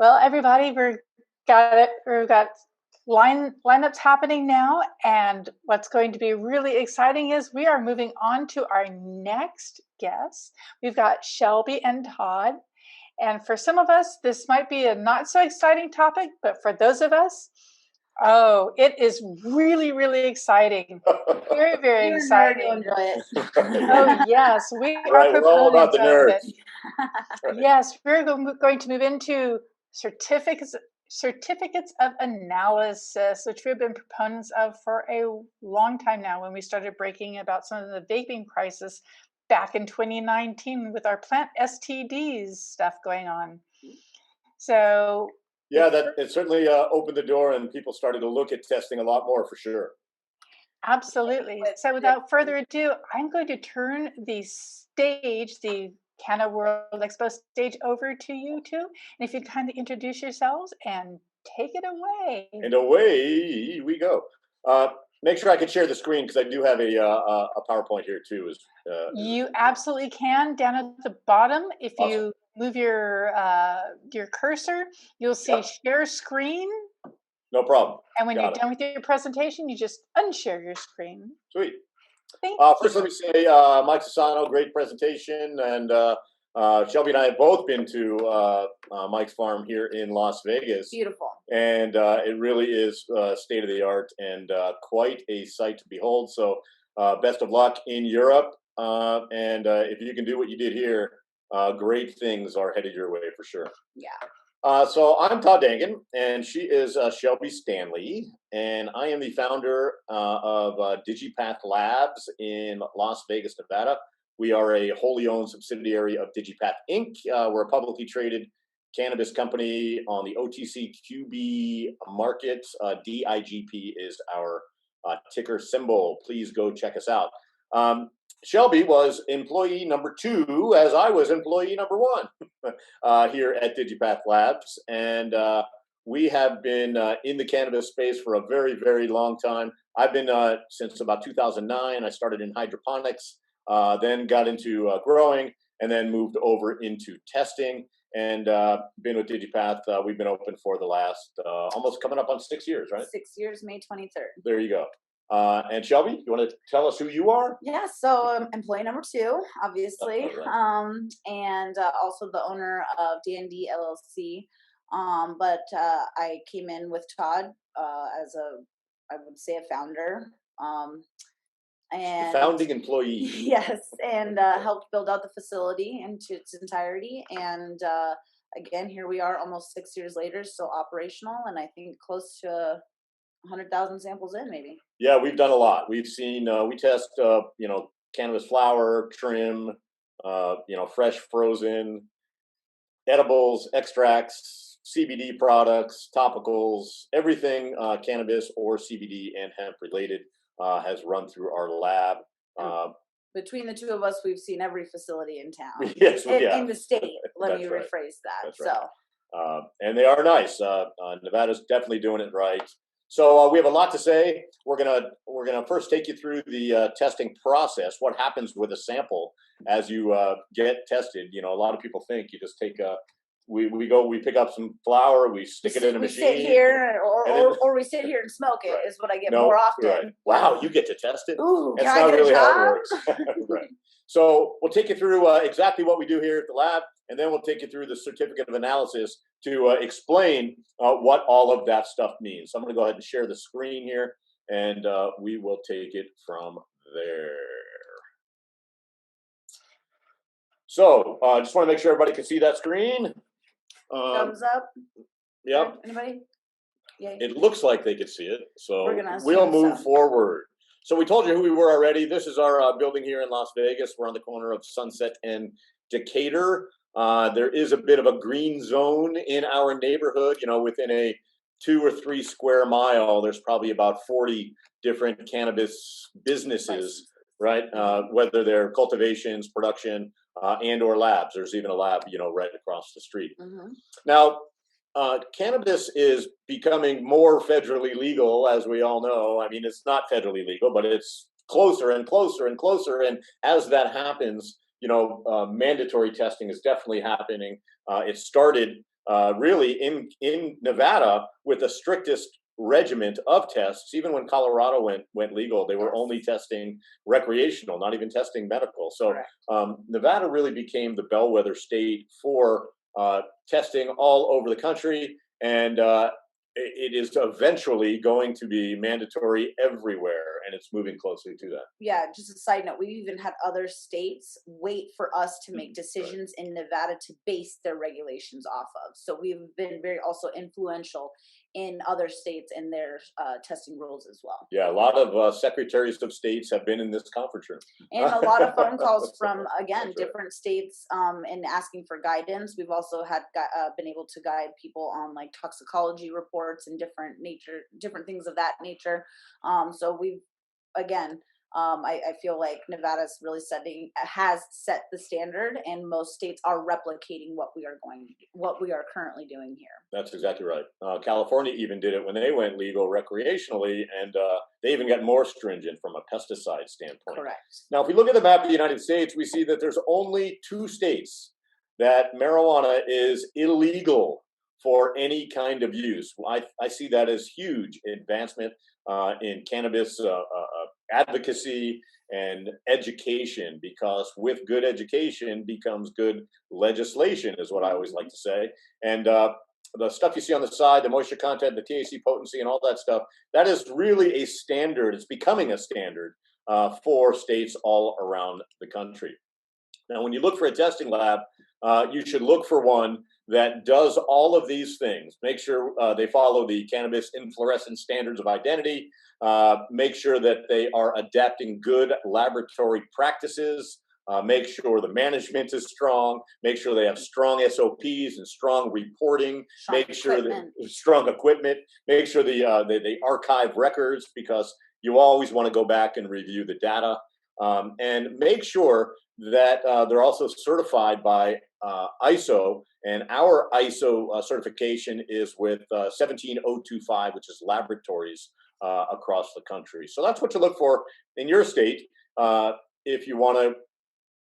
Well, everybody, we've got lineups happening now, and what's going to be really exciting is we are moving on to our next guest. We've got Shelby and Todd, and for some of us, this might be a not so exciting topic, but for those of us, oh, it is really, really exciting. Very, very exciting. Enjoy it. Oh yes, we are we're all about the nerds. Yes, we're going to move into certificates of analysis, which we've been proponents of for a long time now. When we started breaking about some of the vaping crisis back in 2019 with our plant STDs stuff going on. So yeah, it certainly opened the door, and people started to look at testing a lot more for sure. Absolutely. So without further ado, I'm going to turn the stage, the CANNA World Expo stage, over to you two. And if you'd kindly introduce yourselves and take it away. And away we go. Make sure I can share the screen because I do have a PowerPoint here too. You absolutely can. Down at the bottom, if awesome. you move your cursor, you'll see Share Screen. No problem. And when you're done with your presentation, you just unshare your screen. Sweet. Thank you. First, let me say, Mike Sassano, great presentation. And Shelby and I have both been to Mike's farm here in Las Vegas. Beautiful. And it really is state of the art and quite a sight to behold. So best of luck in Europe. And if you can do what you did here, great things are headed your way for sure. Yeah. So I'm Todd Denkin, and she is Shelby Stanley, and I am the founder of Digipath Labs in Las Vegas, Nevada. We are a wholly owned subsidiary of Digipath Inc. We're a publicly traded cannabis company on the OTCQB market. DIGP is our ticker symbol. Please go check us out. Shelby was employee number 2 as I was employee number 1 here at Digipath Labs. And we have been in the cannabis space for a very, very long time. I've been since about 2009. I started in hydroponics, then got into growing, and then moved over into testing. And been with Digipath. We've been open for the last almost coming up on 6 years, right? 6 years, May 23rd. There you go. And Shelby, you want to tell us who you are? Yeah, so employee number 2, obviously, right. And also the owner of D&D LLC. But I came in with Todd as I would say, a founder. And founding employee. Yes, and helped build out the facility into its entirety. And again, here we are almost 6 years later, still operational, and I think close to 100,000 samples in, maybe. Yeah, we've done a lot. We've seen, we test, cannabis flower, trim, fresh, frozen, edibles, extracts, CBD products, topicals, everything cannabis or CBD and hemp related has run through our lab. Between the two of us, we've seen every facility in town. Yes, we have. In the state. Let me right. rephrase that. That's right. And they are nice. Nevada's definitely doing it right. So we have a lot to say. We're gonna first take you through the testing process. What happens with a sample as you get tested? A lot of people think you just take we pick up some flour, we stick it in a machine. We sit here, or we sit here and smoke it. Right. Is what I get more often. Right. Wow, you get to test it. Ooh, that's not really how it works. Right. So we'll take you through exactly what we do here at the lab, and then we'll take you through the certificate of analysis to explain what all of that stuff means. So I'm going to go ahead and share the screen here, and we will take it from there. So just want to make sure everybody can see that screen. Thumbs up. Yep. Anybody? Yeah. It looks like they could see it, so we'll move forward. So we told you who we were already. This is our building here in Las Vegas. We're on the corner of Sunset and Decatur. There is a bit of a green zone in our neighborhood. Within a 2 or 3 square mile, there's probably about 40 different cannabis businesses, right? Whether they're cultivations, production, and or labs. There's even a lab, right across the street. Mm-hmm. Now, cannabis is becoming more federally legal, as we all know. I mean, it's not federally legal, but it's closer and closer and closer. And as that happens, mandatory testing is definitely happening. It started really in Nevada with the strictest regiment of tests. Even when Colorado went legal, they were only testing recreational, not even testing medical. So Nevada really became the bellwether state for testing all over the country, and it is eventually going to be mandatory everywhere, and it's moving closely to that. Yeah, just a side note, we've even had other states wait for us to make decisions in Nevada to base their regulations off of. So we've been very also influential in other states in their testing rules as well. Yeah, a lot of secretaries of states have been in this conference room. And a lot of phone calls from, again, That's different states and asking for guidance. We've also had been able to guide people on like toxicology reports and different things of that nature. So we've, again, I feel like Nevada's really has set the standard, and most states are replicating what we are currently doing here. That's exactly right. California even did it when they went legal recreationally, and they even got more stringent from a pesticide standpoint. Correct. Now, if we look at the map of the United States, we see that there's only 2 states that marijuana is illegal for any kind of use. I see that as huge advancement in cannabis advocacy and education, because with good education becomes good legislation, is what I always like to say. And the stuff you see on the side, the moisture content, the THC potency, and all that stuff, that is really a standard. It's becoming a standard for states all around the country. Now, when you look for a testing lab, you should look for one that does all of these things. Make sure they follow the cannabis inflorescence standards of identity. Make sure that they are adapting good laboratory practices. Make sure the management is strong. Make sure they have strong SOPs and strong reporting. Make sure that strong equipment. Make sure they archive records, because you always want to go back and review the data. And make sure that they're also certified by ISO, and our ISO certification is with 17025, which is laboratories across the country. So that's what you look for in your state if you want to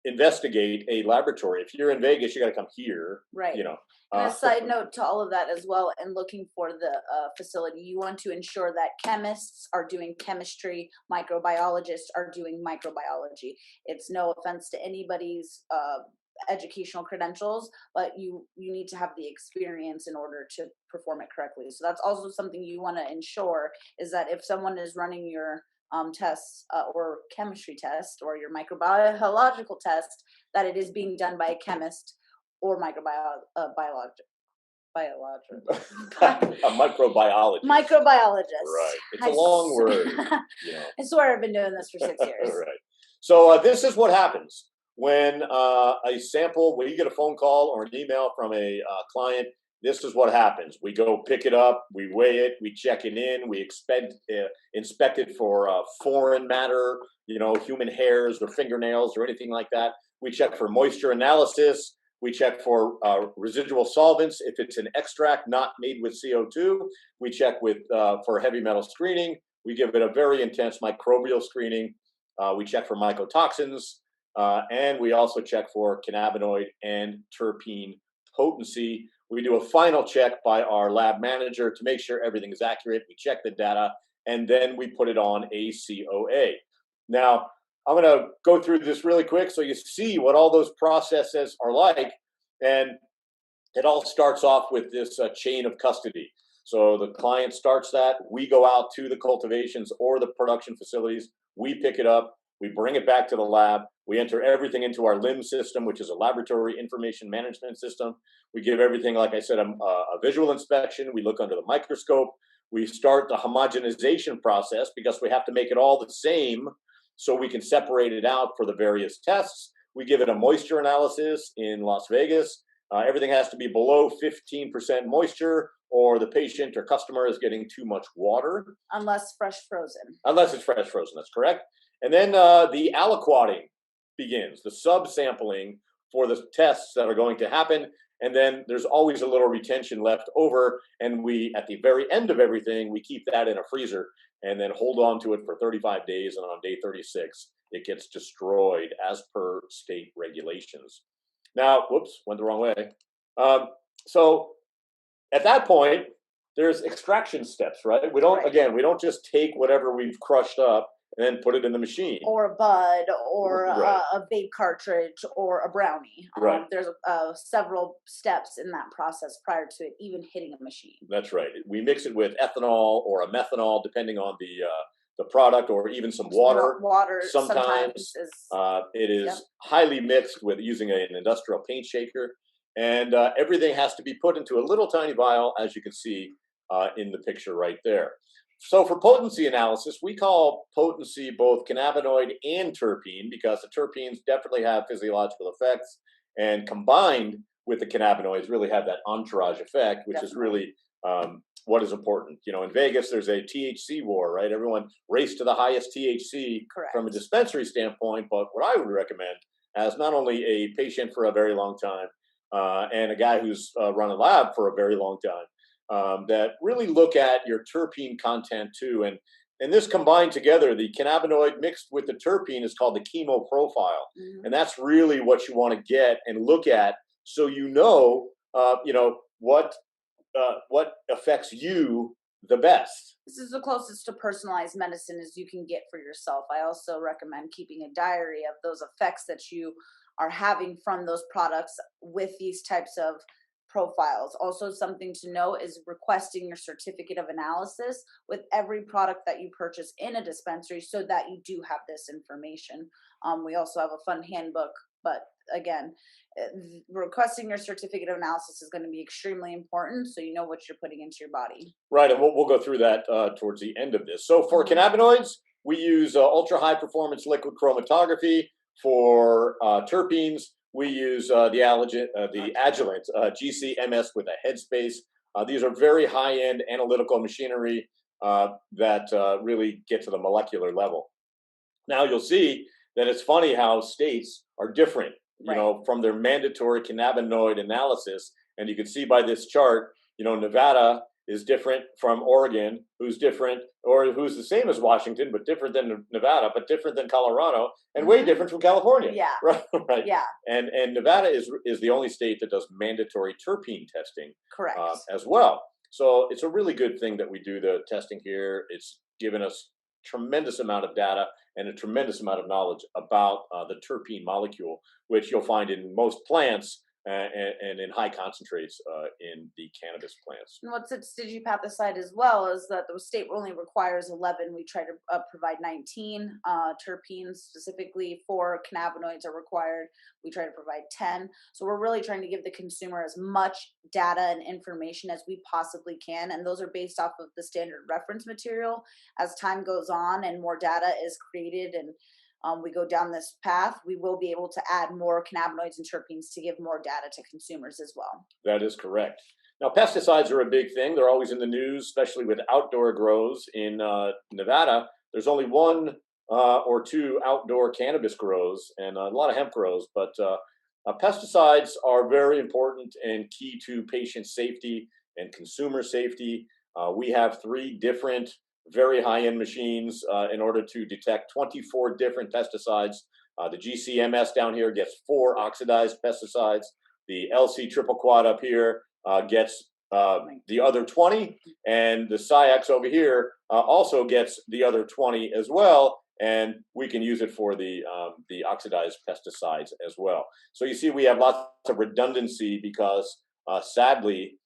investigate a laboratory. If you're in Vegas, you got to come here, right? You know. And a side note to all of that as well, and looking for the facility, you want to ensure that chemists are doing chemistry, microbiologists are doing microbiology. It's no offense to anybody's educational credentials, but you need to have the experience in order to perform it correctly. So that's also something you want to ensure, is that if someone is running your tests or chemistry test or your microbiological test, that it is being done by a chemist or a microbiologist. A microbiologist. Microbiologist. Right. It's a long word. You know. I swear I've been doing this for 6 years. Right. So this is what happens when when you get a phone call or an email from a client. This is what happens. We go pick it up, we weigh it, we check it in, we inspect it for foreign matter, human hairs or fingernails or anything like that. We check for moisture analysis. We check for residual solvents. If it's an extract not made with CO2, we check for heavy metal screening. We give it a very intense microbial screening. We check for mycotoxins, and we also check for cannabinoid and terpene potency. We do a final check by our lab manager to make sure everything is accurate. We check the data, and then we put it on a COA. Now, I'm going to go through this really quick so you see what all those processes are like. And it all starts off with this chain of custody. So the client starts that. We go out to the cultivations or the production facilities. We pick it up. We bring it back to the lab. We enter everything into our LIMS system, which is a laboratory information management system. We give everything, like I said, a visual inspection. We look under the microscope. We start the homogenization process, because we have to make it all the same so we can separate it out for the various tests. We give it a moisture analysis in Las Vegas. Everything has to be below 15% moisture, or the patient or customer is getting too much water. Unless fresh frozen. Unless it's fresh frozen, that's correct. And then the aliquoting begins, the sub-sampling for the tests that are going to happen. And then there's always a little retention left over. And we, at the very end of everything, we keep that in a freezer and then hold on to it for 35 days. And on day 36, it gets destroyed as per state regulations. Now, whoops, went the wrong way. So at that point, there's extraction steps, right? We don't, again, we don't just take whatever we've crushed up and then put it in the machine. Or a bud, or a vape cartridge, or a brownie. There's several steps in that process prior to it even hitting a machine. That's right. We mix it with ethanol or a methanol, depending on the product, or even some water. Water sometimes is, it is highly mixed with using an industrial paint shaker, and everything has to be put into a little tiny vial, as you can see in the picture right there. So for potency analysis, we call potency both cannabinoid and terpene, because the terpenes definitely have physiological effects, and combined with the cannabinoids really have that entourage effect, which is really what is important. You know, in Vegas, there's a THC war, right? Everyone race to the highest THC from a dispensary standpoint. But what I would recommend, as not only a patient for a very long time and a guy who's run a lab for a very long time, that really look at your terpene content too. And this combined together, the cannabinoid mixed with the terpene, is called the chemo profile. And that's really what you want to get and look at, so you know what affects you the best. This is the closest to personalized medicine as you can get for yourself. I also recommend keeping a diary of those effects that you are having from those products with these types of profiles. Also, something to know is requesting your certificate of analysis with every product that you purchase in a dispensary, so that you do have this information. We also have a fun handbook, but again, requesting your certificate of analysis is going to be extremely important, so you know what you're putting into your body. Right, and we'll go through that towards the end of this. So for cannabinoids, we use ultra high performance liquid chromatography. For terpenes, we use the Agilent GCMS with a headspace. These are very high-end analytical machinery that really get to the molecular level. Now you'll see that it's funny how states are different, you know, from their mandatory cannabinoid analysis. And you can see by this chart, you know, Nevada is different from Oregon, who's different, or who's the same as Washington, but different than Nevada, but different than Colorado, and way different from California. Yeah. Right. Yeah. And Nevada is the only state that does mandatory terpene testing. Correct. As well. So it's a really good thing that we do the testing here. It's given us tremendous amount of data and a tremendous amount of knowledge about the terpene molecule, which you'll find in most plants and in high concentrates in the cannabis plants. And what sets Digipath aside as well is that the state only requires 11. We try to provide 19. Terpenes specifically for cannabinoids are required. We try to provide 10. So we're really trying to give the consumer as much data and information as we possibly can. And those are based off of the standard reference material. As time goes on and more data is created and we go down this path, we will be able to add more cannabinoids and terpenes to give more data to consumers as well. That is correct. Now, pesticides are a big thing. They're always in the news, especially with outdoor grows. In Nevada, there's only one or two outdoor cannabis grows and a lot of hemp grows, but pesticides are very important and key to patient safety and consumer safety. We have 3 different very high-end machines in order to detect 24 different pesticides. The GCMS down here gets 4 oxidized pesticides. The LC triple quad up here gets the other 20, and the SciX over here also gets the other 20 as well, and we can use it for the oxidized pesticides as well. So you see we have lots of redundancy because sadly,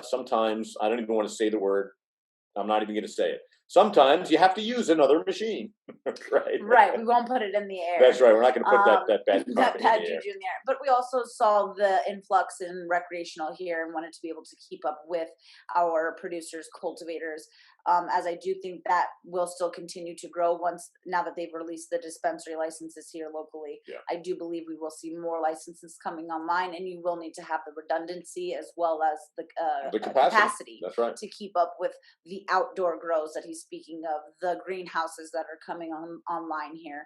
sometimes, I don't even want to say the word, I'm not even going to say it. Sometimes you have to use another machine, right? Right. We won't put it in the air. That's right. We're not going to put that bad juju in the air. But we also saw the influx in recreational here and wanted to be able to keep up with our producers, cultivators. As I do think that will still continue to grow now that they've released the dispensary licenses here locally. Yeah. I do believe we will see more licenses coming online, and you will need to have the redundancy as well as the capacity. That's right. To keep up with the outdoor grows that he's speaking of, the greenhouses that are coming online here.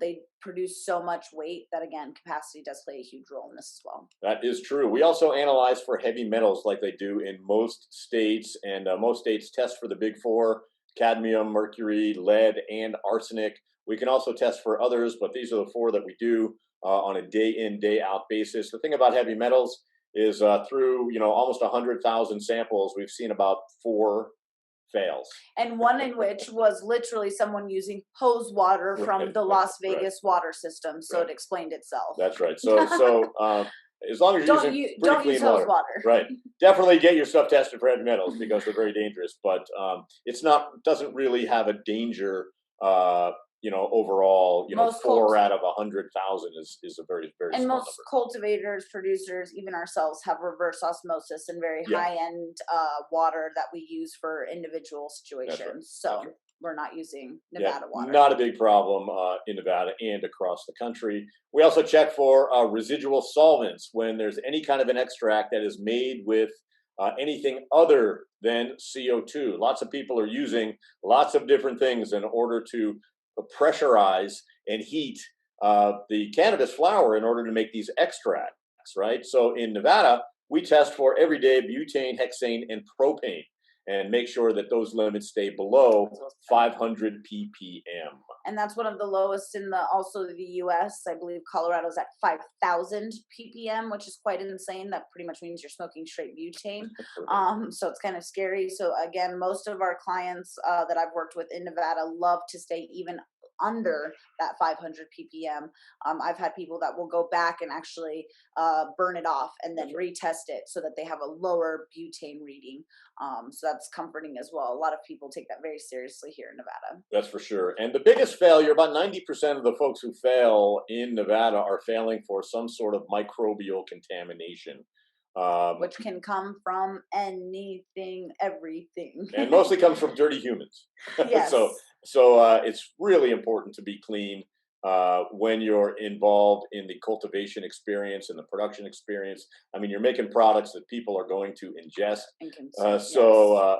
They produce so much weight that, again, capacity does play a huge role in this as well. That is true. We also analyze for heavy metals like they do in most states, and most states test for the big 4: cadmium, mercury, lead, and arsenic. We can also test for others, but these are the 4 that we do on a day in, day out basis. The thing about heavy metals is through, almost 100,000 samples, we've seen about 4 fails. And one in which was literally someone using hose water from the Las Vegas water system, so it explained itself. That's right. So as long as you're using pretty clean water, right? Definitely get your stuff tested for heavy metals because they're very dangerous. But doesn't really have a danger. Overall, most 4 out of 100,000 is a very, very and small most number. Cultivators, producers, even ourselves, have reverse osmosis and very high-end water that we use for individual situations. Right. So we're not using Nevada water. Not a big problem in Nevada and across the country. We also check for residual solvents when there's any kind of an extract that is made with anything other than CO2. Lots of people are using lots of different things in order to pressurize and heat the cannabis flower in order to make these extracts, right? So in Nevada, we test for everyday butane, hexane, and propane and make sure that those limits stay below 500 ppm. And that's one of the lowest in also the US. I believe Colorado's at 5,000 ppm, which is quite insane. That pretty much means you're smoking straight butane. So it's kind of scary. So again, most of our clients that I've worked with in Nevada love to stay even under that 500 ppm. I've had people that will go back and actually burn it off and then retest it so that they have a lower butane reading. So that's comforting as well. A lot of people take that very seriously here in Nevada. That's for sure. And the biggest failure, about 90% of the folks who fail in Nevada are failing for some sort of microbial contamination. Which can come from anything, everything. And mostly comes from dirty humans. Yes. So it's really important to be clean when you're involved in the cultivation experience and the production experience. I mean, you're making products that people are going to ingest. And consume,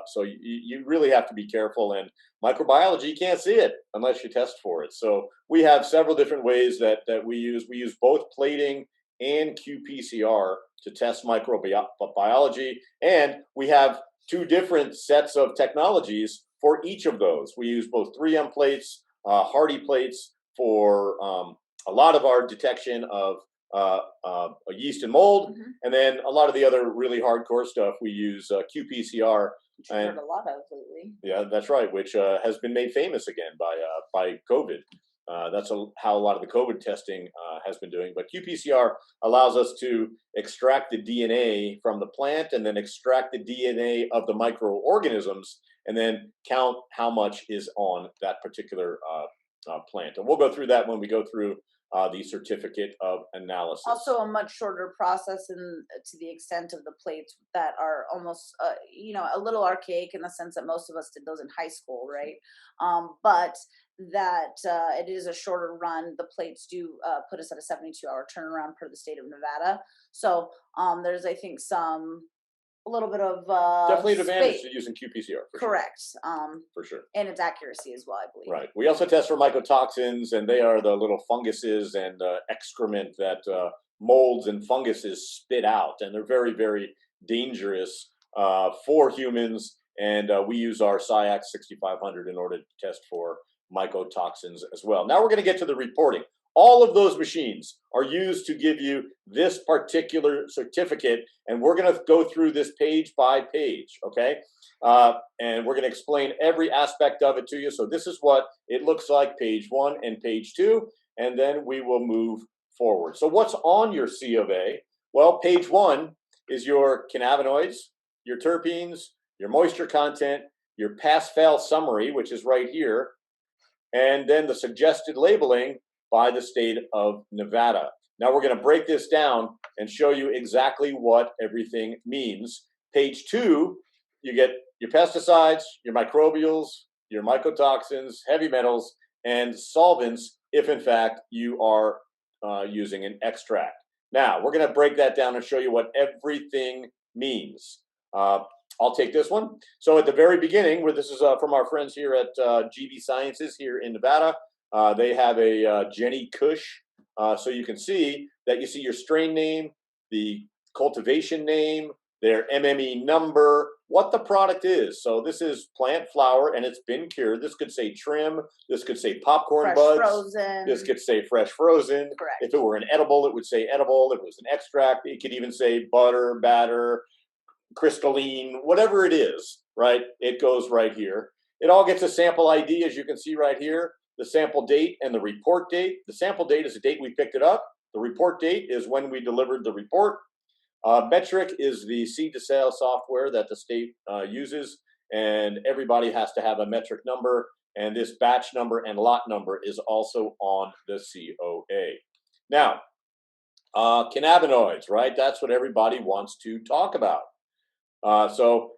so you really have to be careful. And microbiology, you can't see it unless you test for it. So we have several different ways that we use. We use both plating and qPCR to test microbiology. And we have 2 different sets of technologies for each of those. We use both 3M plates, Hardy plates for a lot of our detection of yeast and mold. Mm-hmm. And then a lot of the other really hardcore stuff, we use qPCR. Which we've heard a lot of lately. Yeah, that's right, which has been made famous again by COVID. That's how a lot of the COVID testing has been doing. But qPCR allows us to extract the DNA from the plant and then extract the DNA of the microorganisms and then count how much is on that particular plant. And we'll go through that when we go through the certificate of analysis. Also a much shorter process to the extent of the plates that are almost, a little archaic in the sense that most of us did those in high school, right? But that it is a shorter run. The plates do put us at a 72-hour turnaround per the state of Nevada. So there's, I think, a little bit of definitely an advantage to using qPCR. Correct. For sure. And its accuracy as well, I believe. Right. We also test for mycotoxins, and they are the little funguses and excrement that molds and funguses spit out, and they're very, very dangerous for humans. And we use our SciAx 6500 in order to test for mycotoxins as well. Now we're going to get to the reporting. All of those machines are used to give you this particular certificate, and we're going to go through this page by page, okay? And we're going to explain every aspect of it to you. So this is what it looks like, page 1 and page 2, and then we will move forward. So what's on your C of A? Well, page 1 is your cannabinoids, your terpenes, your moisture content, your pass-fail summary, which is right here, and then the suggested labeling by the state of Nevada. Now we're going to break this down and show you exactly what everything means. Page 2, you get your pesticides, your microbials, your mycotoxins, heavy metals, and solvents if in fact you are using an extract. Now we're going to break that down and show you what everything means. I'll take this one. So at the very beginning, where this is from our friends here at GB Sciences here in Nevada, they have a Jenny Kush. So you can see that you see your strain name, the cultivation name, their MME number, what the product is. So this is plant flour and it's been cured. This could say trim. This could say popcorn Fresh buds. frozen. This could say fresh frozen. Correct. If it were an edible, it would say edible. If it was an extract, it could even say butter, batter, crystalline, whatever it is, right? It goes right here. It all gets a sample ID, as you can see right here, the sample date and the report date. The sample date is the date we picked it up. The report date is when we delivered the report. Metric is the seed to sale software that the state uses, and everybody has to have a metric number, and this batch number and lot number is also on the COA. Now, cannabinoids, right? That's what everybody wants to talk about. So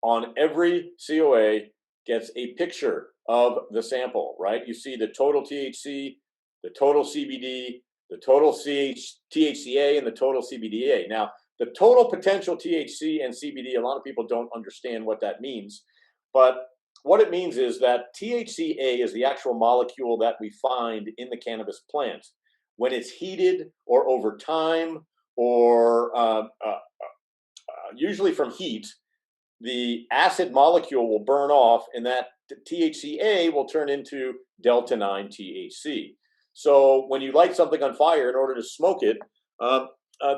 on every COA gets a picture of the sample, right? You see the total THC, the total CBD, the total THCA, and the total CBDA. Now, the total potential THC and CBD, a lot of people don't understand what that means, but what it means is that THCA is the actual molecule that we find in the cannabis plant. When it's heated or over time or usually from heat, the acid molecule will burn off and that THCA will turn into delta-9 THC. So when you light something on fire in order to smoke it,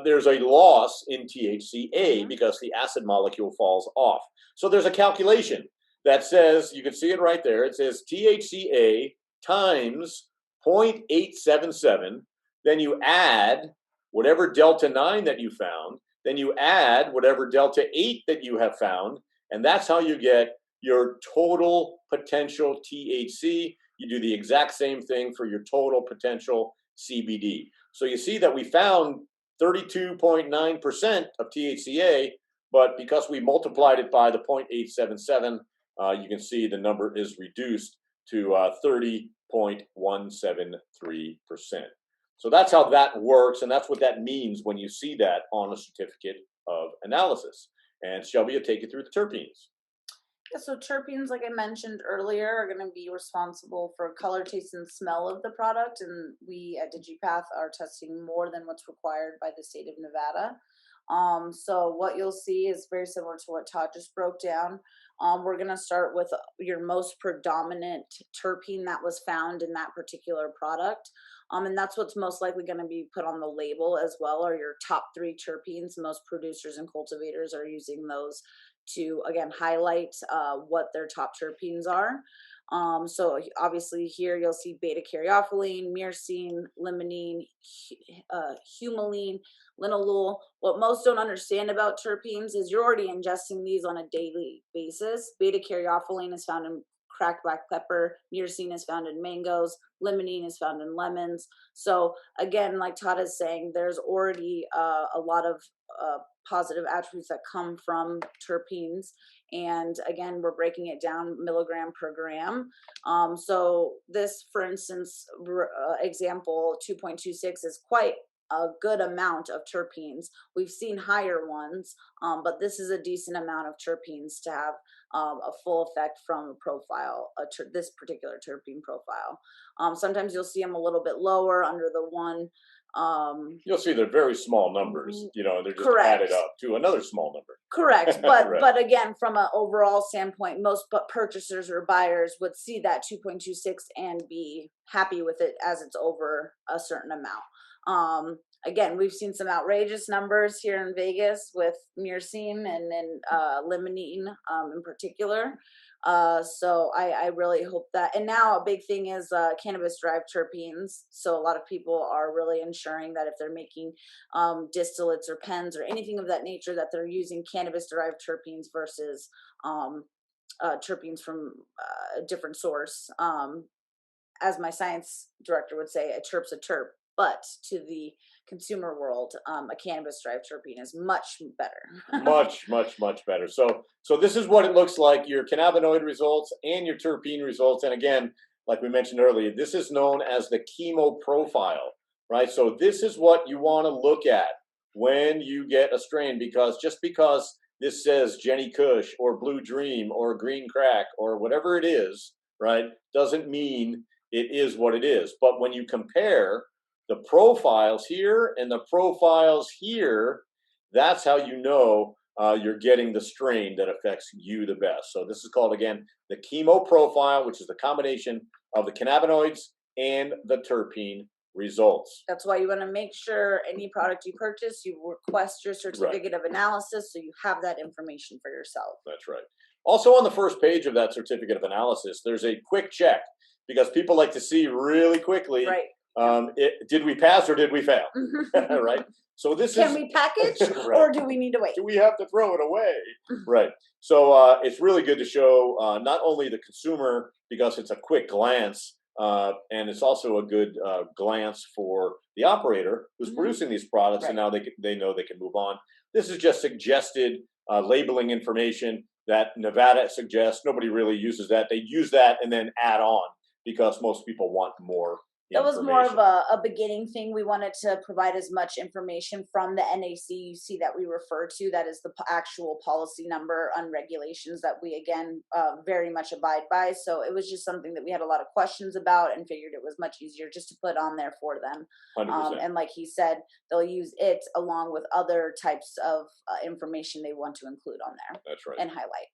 there's a loss in THCA because the acid molecule falls off. So there's a calculation that says, you can see it right there, it says THCA times 0.877, then you add whatever delta-9 that you found, then you add whatever delta-8 that you have found, and that's how you get your total potential THC. You do the exact same thing for your total potential CBD. So you see that we found 32.9% of THCA, but because we multiplied it by the 0.877, you can see the number is reduced to 30.173%. So that's how that works, and that's what that means when you see that on a certificate of analysis. And Shelby will take you through the terpenes. Yeah, so terpenes, like I mentioned earlier, are going to be responsible for color, taste, and smell of the product. And we at Digipath are testing more than what's required by the state of Nevada. So what you'll see is very similar to what Todd just broke down. We're going to start with your most predominant terpene that was found in that particular product. And that's what's most likely going to be put on the label as well, are your top 3 terpenes. Most producers and cultivators are using those to, again, highlight what their top terpenes are. So obviously here you'll see beta-caryophyllene, myrcene, limonene, humulene, linalool. What most don't understand about terpenes is you're already ingesting these on a daily basis. Beta-caryophyllene is found in cracked black pepper, myrcene is found in mangoes, limonene is found in lemons. So again, like Todd is saying, there's already a lot of positive attributes that come from terpenes. And again, we're breaking it down milligram per gram. So this, for instance, example 2.26 is quite a good amount of terpenes. We've seen higher ones, but this is a decent amount of terpenes to have a full effect from a profile, this particular terpene profile. Sometimes you'll see them a little bit lower under the 1. You'll see they're very small numbers, you know, they're just correct. added up to another small number. Correct, but Right. but again, from an overall standpoint, most purchasers or buyers would see that 2.26 and be happy with it as it's over a certain amount. Again, we've seen some outrageous numbers here in Vegas with myrcene and then limonene in particular. So I really hope that. And now a big thing is cannabis-derived terpenes. So a lot of people are really ensuring that if they're making distillates or pens or anything of that nature, that they're using cannabis-derived terpenes versus terpenes from a different source. As my science director would say, a terp's a terp. But to the consumer world, a cannabis-derived terpene is much better. much better. So this is what it looks like, your cannabinoid results and your terpene results. And again, like we mentioned earlier, this is known as the chemo profile, right? So this is what you want to look at when you get a strain, because just because this says Jenny Kush or Blue Dream or Green Crack or whatever it is, right, doesn't mean it is what it is. But when you compare the profiles here and the profiles here, that's how you know you're getting the strain that affects you the best. So this is called, again, the chemo profile, which is the combination of the cannabinoids and the terpene results. That's why you want to make sure any product you purchase, you request your certificate of analysis so you have that information for yourself. That's right. Also on the first page of that certificate of analysis, there's a quick check because people like to see really quickly, did we pass or did we fail? Right? So this Can we package or do we need to wait? Do we have to throw it away? Right. So it's really good to show not only the consumer because it's a quick glance, and it's also a good glance for the operator who's producing these products, and now they know they can move on. This is just suggested labeling information that Nevada suggests. Nobody really uses that. They use that and then add on because most people want more. That was more of a beginning thing. We wanted to provide as much information from the NACUC that we refer to. That is the actual policy number on regulations that we, again, very much abide by. So it was just something that we had a lot of questions about and figured it was much easier just to put on there for them. 100%. And like he said, they'll use it along with other types of information they want to include on there. That's right. And highlight.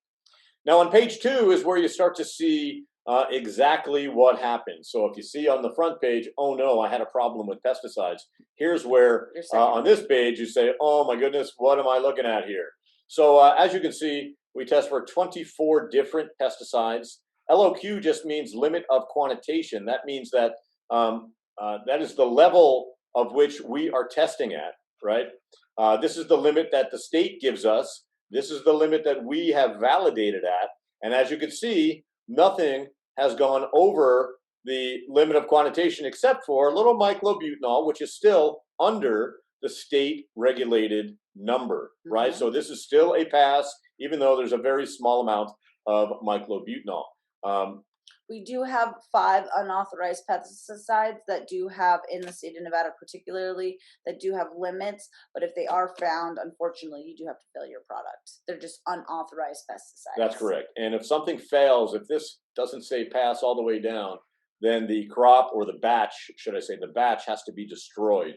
Now on page 2 is where you start to see exactly what happened. So if you see on the front page, oh no, I had a problem with pesticides. Here's where on this page you say, oh my goodness, what am I looking at here? So as you can see, we test for 24 different pesticides. LOQ just means limit of quantitation. That means that that is the level of which we are testing at, right? This is the limit that the state gives us. This is the limit that we have validated at. And as you can see, nothing has gone over the limit of quantitation except for a little microbutanol, which is still under the state regulated number, right? So this is still a pass, even though there's a very small amount of microbutanol. We do have 5 unauthorized pesticides that do have, in the state of Nevada particularly, that do have limits. But if they are found, unfortunately, you do have to fail your product. They're just unauthorized pesticides. That's correct. And if something fails, if this doesn't say pass all the way down, then the crop or the batch, should I say, the batch has to be destroyed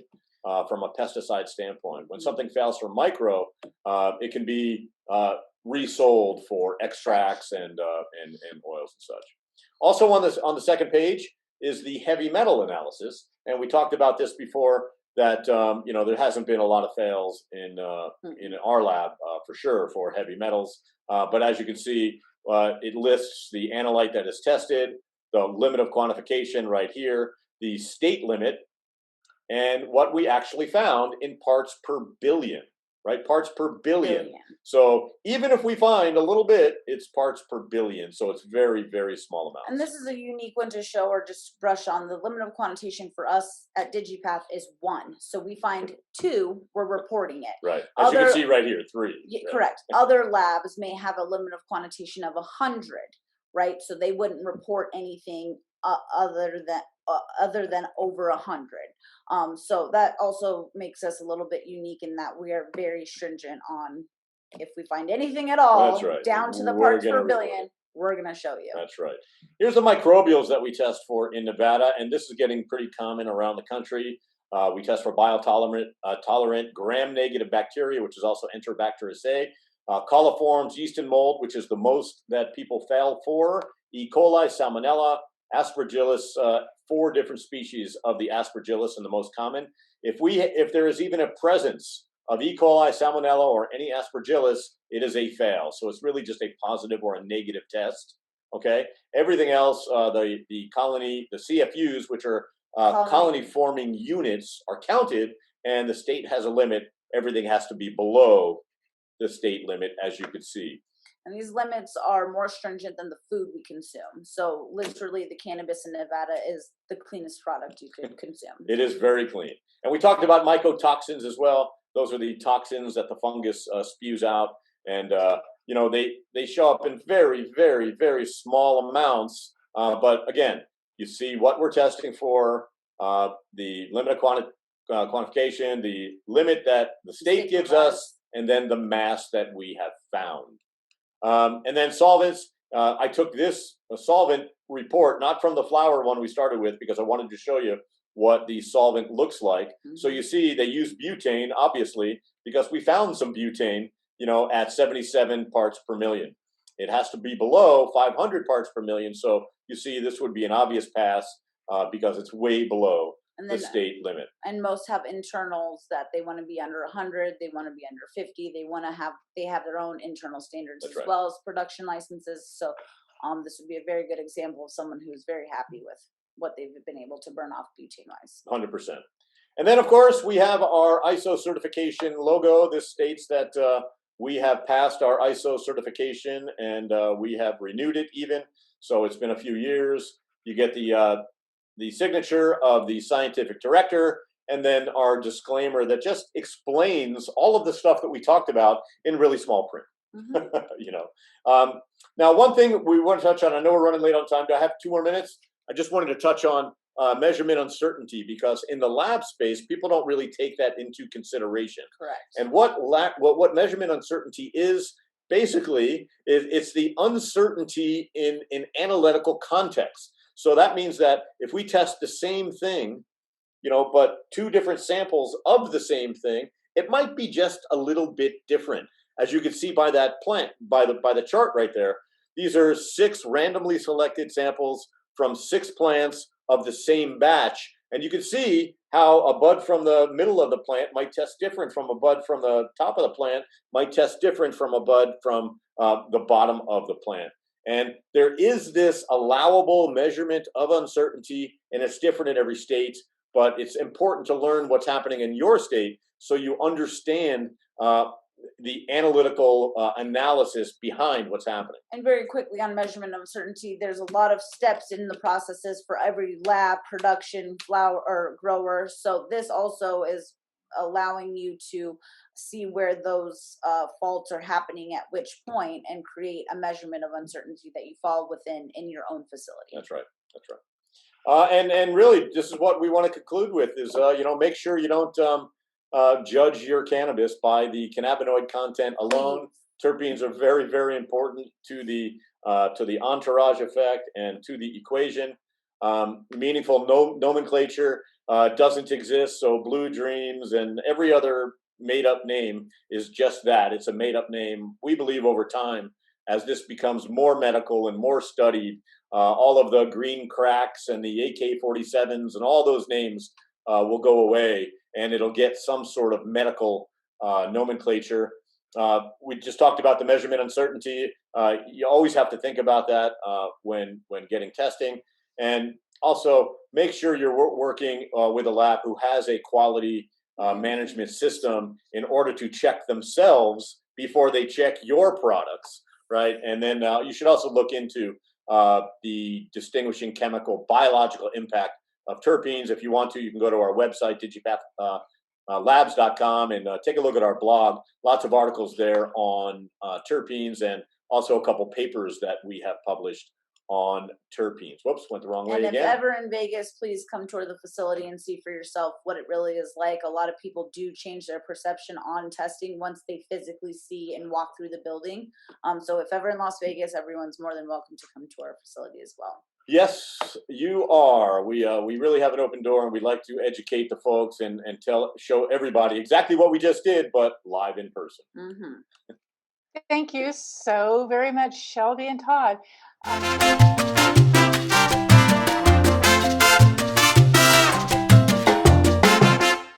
from a pesticide standpoint. When something fails for micro, it can be resold for extracts and oils and such. Also on the second page is the heavy metal analysis, and we talked about this before that you know, there hasn't been a lot of fails in our lab for sure for heavy metals, but as you can see, it lists the analyte that is tested, the limit of quantification right here, the state limit, and what we actually found in parts per billion. Right, parts per billion. So even if we find a little bit, it's parts per billion. So it's very, very small amounts. And this is a unique one to show or just brush on. The limit of quantitation for us at Digipath is 1. So we find 2, we're reporting it. Right, as you can see right here, 3. Yeah, correct. Other labs may have a limit of quantitation of 100, right? So they wouldn't report anything other than over 100. So that also makes us a little bit unique in that we are very stringent on, if we find anything at all, down to the parts per billion, we're going to show you. That's right. Here's the microbials that we test for in Nevada, and this is getting pretty common around the country. We test for biotolerant, tolerant gram-negative bacteria, which is also Enterobacteriaceae, coliforms, yeast and mold, which is the most that people fail for, E. coli, Salmonella, Aspergillus, 4 different species of the Aspergillus, and the most common. If there is even a presence of E. coli, Salmonella, or any Aspergillus, it is a fail. So it's really just a positive or a negative test. Okay. Everything else, the colony, the CFUs, which are colony forming units, are counted, and the state has a limit. Everything has to be below the state limit, as you can see. And these limits are more stringent than the food we consume. So literally the cannabis in Nevada is the cleanest product you could consume. It is very clean. And we talked about mycotoxins as well. Those are the toxins that the fungus spews out. And, you know, they show up in very, very, very small amounts. But again, you see what we're testing for, the limit of quantification, the limit that the state gives us, and then the mass that we have found. And then solvents, I took this solvent report, not from the flour one we started with, because I wanted to show you what the solvent looks like. So you see they use butane, obviously, because we found some butane at 77 parts per million. It has to be below 500 parts per million. So you see, this would be an obvious pass because it's way below the state limit. And most have internals that they want to be under 100, they want to be under 50, they have their own internal standards. That's as right. Well as production licenses. So this would be a very good example of someone who's very happy with what they've been able to burn off butane-wise. 100%. And then, of course, we have our ISO certification logo. This states that we have passed our ISO certification, and we have renewed it even. So it's been a few years. You get the signature of the scientific director, and then our disclaimer that just explains all of the stuff that we talked about in really small print. Mm-hmm. Now, one thing we want to touch on, I know we're running late on time. Do I have 2 more minutes? I just wanted to touch on measurement uncertainty, because in the lab space, people don't really take that into consideration. Correct. And what measurement uncertainty is, basically, it's the uncertainty in analytical context. So that means that if we test the same thing, but 2 different samples of the same thing, it might be just a little bit different. As you can see by that plant, by the chart right there, these are 6 randomly selected samples from 6 plants of the same batch. And you can see how a bud from the middle of the plant might test different from a bud from the top of the plant, might test different from a bud from the bottom of the plant. And there is this allowable measurement of uncertainty, and it's different in every state, but it's important to learn what's happening in your state so you understand the analytical analysis behind what's happening. And very quickly on measurement of uncertainty, there's a lot of steps in the processes for every lab, production, flower, or grower. So this also is allowing you to see where those faults are happening at which point, and create a measurement of uncertainty that you fall within in your own facility. That's right. That's right. And really, this is what we want to conclude with is, make sure you don't judge your cannabis by the cannabinoid content alone. Terpenes are very, very important to the entourage effect and to the equation. Meaningful nomenclature doesn't exist. So Blue Dreams and every other made-up name is just that. It's a made-up name. We believe over time, as this becomes more medical and more studied, all of the green cracks and the AK-47s and all those names will go away, and it'll get some sort of medical nomenclature. We just talked about the measurement uncertainty. You always have to think about that when getting testing. And also make sure you're working with a lab who has a quality management system in order to check themselves before they check your products, right? And then you should also look into the distinguishing chemical biological impact of terpenes. If you want to, you can go to our website, digipath.labs.com, and take a look at our blog. Lots of articles there on terpenes, and also a couple papers that we have published on terpenes. Whoops, went the wrong way again. And if ever in Vegas, please come tour the facility and see for yourself what it really is like. A lot of people do change their perception on testing once they physically see and walk through the building. So if ever in Las Vegas, everyone's more than welcome to come to our facility as well. Yes, you are. We really have an open door, and we'd like to educate the folks and show everybody exactly what we just did, but live in person. Mm-hmm. Thank you so very much, Shelby and Todd.